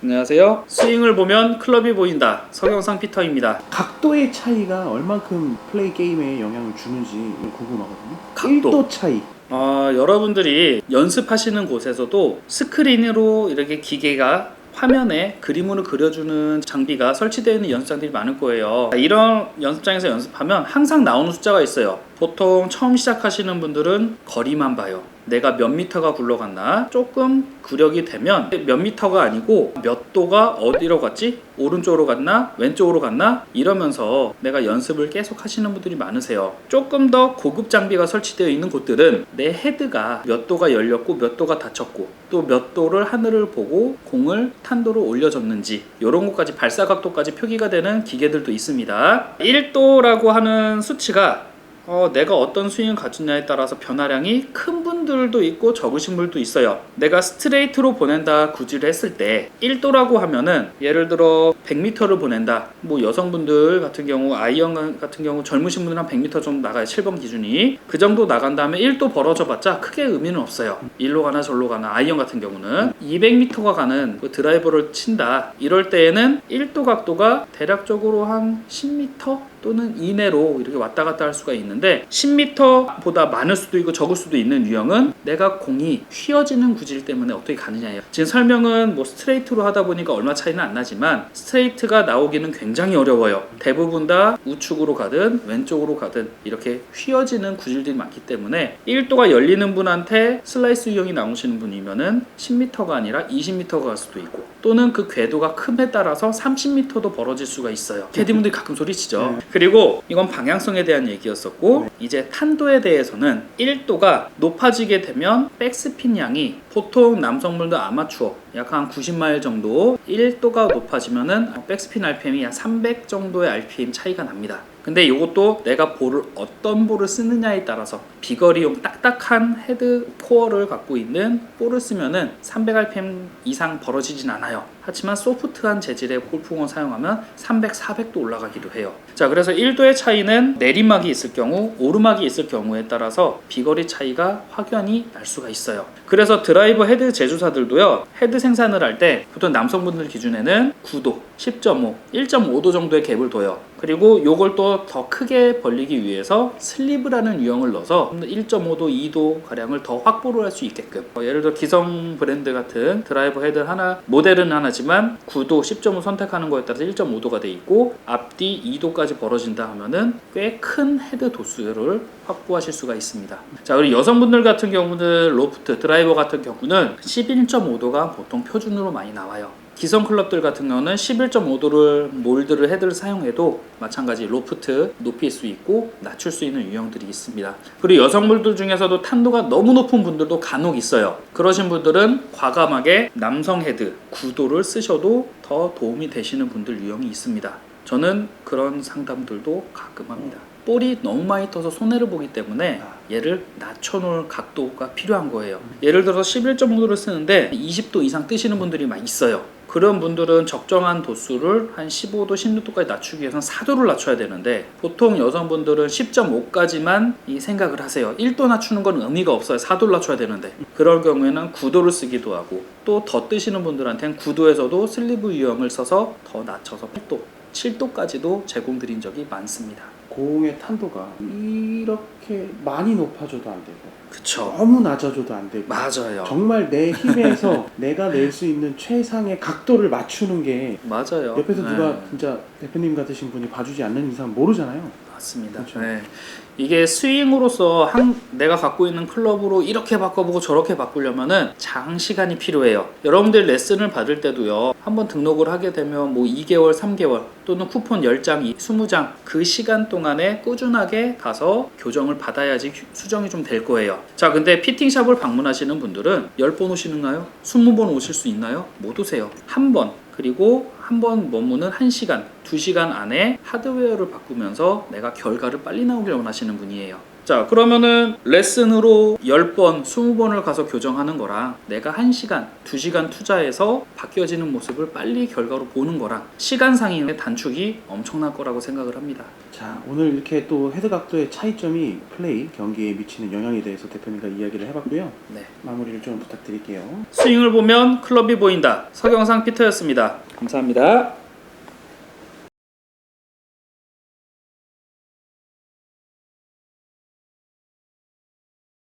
안녕하세요. 스윙을 보면 클럽이 보인다. 서경상 피터입니다. 각도의 차이가 얼만큼 플레이 게임에 영향을 주는지 궁금하거든요. 각도. 1도 차이. 여러분들이 연습하시는 곳에서도 스크린으로 이렇게 기계가 화면에 그림으로 그려주는 장비가 설치되어 있는 연습장들이 많을 거예요. 이런 연습장에서 연습하면 항상 나오는 숫자가 있어요. 보통 처음 시작하시는 분들은 거리만 봐요. 내가 몇 미터가 굴러갔나? 조금 구력이 되면 몇 미터가 아니고 몇 도가 어디로 갔지? 오른쪽으로 갔나? 왼쪽으로 갔나? 이러면서 내가 연습을 계속 하시는 분들이 많으세요. 조금 더 고급 장비가 설치되어 있는 곳들은 내 헤드가 몇 도가 열렸고 몇 도가 닫혔고 또 몇 도를 하늘을 보고 공을 탄도로 올려줬는지 이런 것까지 발사각도까지 표기가 되는 기계들도 있습니다. 1도라고 하는 수치가 내가 어떤 스윙을 갖추냐에 따라서 변화량이 큰 분들도 있고 적으신 분들도 있어요. 내가 스트레이트로 보낸다 구질을 했을 때 1도라고 하면은 예를 들어 100m를 보낸다. 뭐 여성분들 같은 경우 아이언 같은 경우 젊으신 분들은 한 100m 정도 나가요. 7번 기준이. 그 정도 나간 다음에 1도 벌어져 봤자 크게 의미는 없어요. 일로 가나 절로 가나 아이언 같은 경우는 200m가 가는 그 드라이버를 친다. 이럴 때에는 1도 각도가 대략적으로 한 10m 또는 이내로 이렇게 왔다 갔다 할 수가 있는데 10m보다 많을 수도 있고 적을 수도 있는 유형은 내가 공이 휘어지는 구질 때문에 어떻게 가느냐예요. 지금 설명은 뭐 스트레이트로 하다 보니까 얼마 차이는 안 나지만 스트레이트가 나오기는 굉장히 어려워요. 대부분 다 우측으로 가든 왼쪽으로 가든 이렇게 휘어지는 구질들이 많기 때문에 1도가 열리는 분한테 슬라이스 유형이 나오시는 분이면은 10m가 아니라 20m가 갈 수도 있고 또는 그 궤도가 큼에 따라서 30m도 벌어질 수가 있어요. 캐디분들이 가끔 소리치죠. 그리고 이건 방향성에 대한 얘기였었고 이제 탄도에 대해서는 1도가 높아지게 되면 백스핀 양이 보통 남성분들 아마추어 약 한 90마일 정도 1도가 높아지면은 백스핀 RPM이 약 300 정도의 RPM 차이가 납니다. 근데 이것도 내가 볼을 어떤 볼을 쓰느냐에 따라서 비거리용 딱딱한 헤드 코어를 갖고 있는 볼을 쓰면은 300rpm 이상 벌어지진 않아요. 하지만 소프트한 재질의 골프공을 사용하면 300, 400도 올라가기도 해요. 자, 그래서 1도의 차이는 내리막이 있을 경우, 오르막이 있을 경우에 따라서 비거리 차이가 확연히 날 수가 있어요. 그래서 드라이버 헤드 제조사들도요, 헤드 생산을 할 때 보통 남성분들 기준에는 9도, 10.5, 1.5도 정도의 갭을 둬요. 그리고 요걸 또 더 크게 벌리기 위해서 슬리브라는 유형을 넣어서 1.5도, 2도 가량을 더 확보를 할 수 있게끔 예를 들어 기성 브랜드 같은 드라이버 헤드 하나, 모델은 하나지만 9도, 10.5 선택하는 거에 따라서 1.5도가 돼 있고 앞뒤 2도까지 벌어진다 하면은 꽤 큰 헤드 도수를 확보하실 수가 있습니다. 자, 그리고 여성분들 같은 경우는 로프트, 드라이버 같은 경우는 11.5도가 보통 표준으로 많이 나와요. 기성 클럽들 같은 경우는 11.5도를 몰드를 헤드를 사용해도 마찬가지 로프트 높일 수 있고 낮출 수 있는 유형들이 있습니다. 그리고 여성분들 중에서도 탄도가 너무 높은 분들도 간혹 있어요. 그러신 분들은 과감하게 남성 헤드 9도를 쓰셔도 더 도움이 되시는 분들 유형이 있습니다. 저는 그런 상담들도 가끔 합니다. 볼이 너무 많이 떠서 손해를 보기 때문에 얘를 낮춰놓을 각도가 필요한 거예요. 예를 들어서 11.5도를 쓰는데 20도 이상 뜨시는 분들이 막 있어요. 그런 분들은 적정한 도수를 한 15도, 16도까지 낮추기 위해서는 4도를 낮춰야 되는데 보통 여성분들은 10.5까지만 생각을 하세요. 1도 낮추는 건 의미가 없어요. 4도를 낮춰야 되는데 그럴 경우에는 9도를 쓰기도 하고 또 더 뜨시는 분들한테는 9도에서도 슬리브 유형을 써서 더 낮춰서 8도, 7도까지도 제공드린 적이 많습니다. 공의 탄도가 이렇게 많이 높아져도 안 되고 그쵸. 너무 낮아져도 안 되고 맞아요. 정말 내 힘에서 내가 낼 수 있는 최상의 각도를 맞추는 게 맞아요. 옆에서 누가 네. 진짜 대표님 같으신 분이 봐주지 않는 이상 모르잖아요. 맞습니다. 그렇죠. 네. 이게 스윙으로서 내가 갖고 있는 클럽으로 이렇게 바꿔보고 저렇게 바꾸려면은 장시간이 필요해요. 여러분들 레슨을 받을 때도요, 한번 등록을 하게 되면 뭐 2개월, 3개월 또는 쿠폰 10장, 20장 그 시간 동안에 꾸준하게 가서 교정을 받아야지 수정이 좀 될 거예요. 자, 근데 피팅샵을 방문하시는 분들은 10번 오시는가요? 20번 오실 수 있나요? 못 오세요. 한 번. 그리고 한 번 머무는 1시간, 2시간 안에 하드웨어를 바꾸면서 내가 결과를 빨리 나오길 원하시는 분이에요. 자, 그러면은 레슨으로 10번, 20번을 가서 교정하는 거랑 내가 1시간, 2시간 투자해서 바뀌어지는 모습을 빨리 결과로 보는 거랑 시간상의 단축이 엄청날 거라고 생각을 합니다. 자, 오늘 이렇게 또 헤드 각도의 차이점이 플레이, 경기에 미치는 영향에 대해서 대표님과 이야기를 해봤고요. 네. 마무리를 좀 부탁드릴게요. 스윙을 보면 클럽이 보인다. 서경상 피터였습니다. 감사합니다.